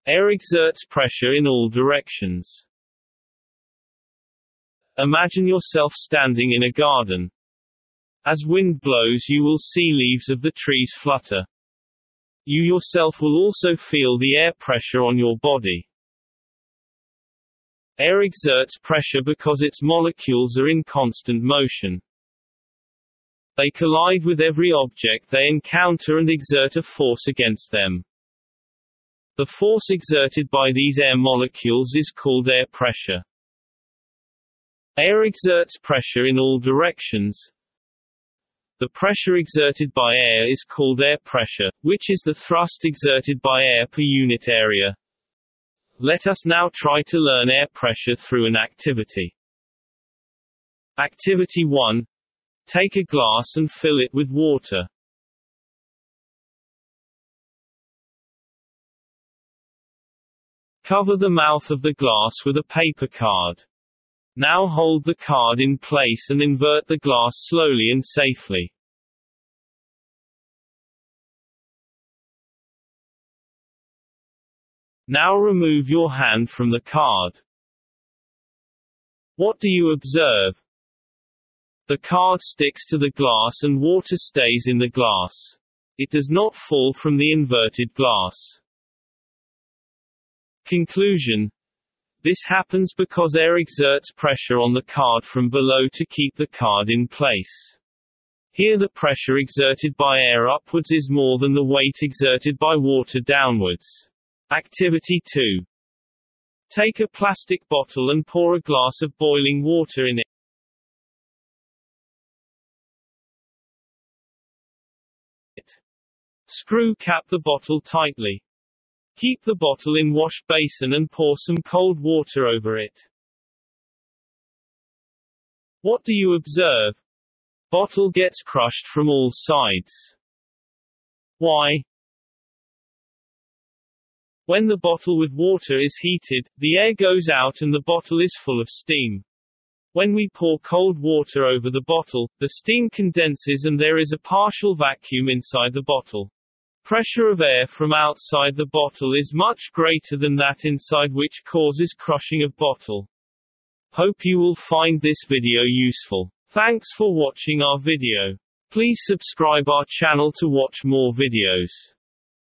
Air exerts pressure in all directions. Imagine yourself standing in a garden. As wind blows, you will see leaves of the trees flutter. You yourself will also feel the air pressure on your body. Air exerts pressure because its molecules are in constant motion. They collide with every object they encounter and exert a force against them. The force exerted by these air molecules is called air pressure. Air exerts pressure in all directions. The pressure exerted by air is called air pressure, which is the thrust exerted by air per unit area. Let us now try to learn air pressure through an activity. Activity 1. Take a glass and fill it with water. Cover the mouth of the glass with a paper card. Now hold the card in place and invert the glass slowly and safely. Now remove your hand from the card. What do you observe? The card sticks to the glass and water stays in the glass. It does not fall from the inverted glass. Conclusion: this happens because air exerts pressure on the card from below to keep the card in place. Here the pressure exerted by air upwards is more than the weight exerted by water downwards. Activity 2. Take a plastic bottle and pour a glass of boiling water in it. Screw cap the bottle tightly. Keep the bottle in wash basin and pour some cold water over it. What do you observe? Bottle gets crushed from all sides. Why? When the bottle with water is heated, the air goes out and the bottle is full of steam. When we pour cold water over the bottle, the steam condenses and there is a partial vacuum inside the bottle. Pressure of air from outside the bottle is much greater than that inside, which causes crushing of bottle. Hope you will find this video useful. Thanks for watching our video. Please subscribe our channel to watch more videos.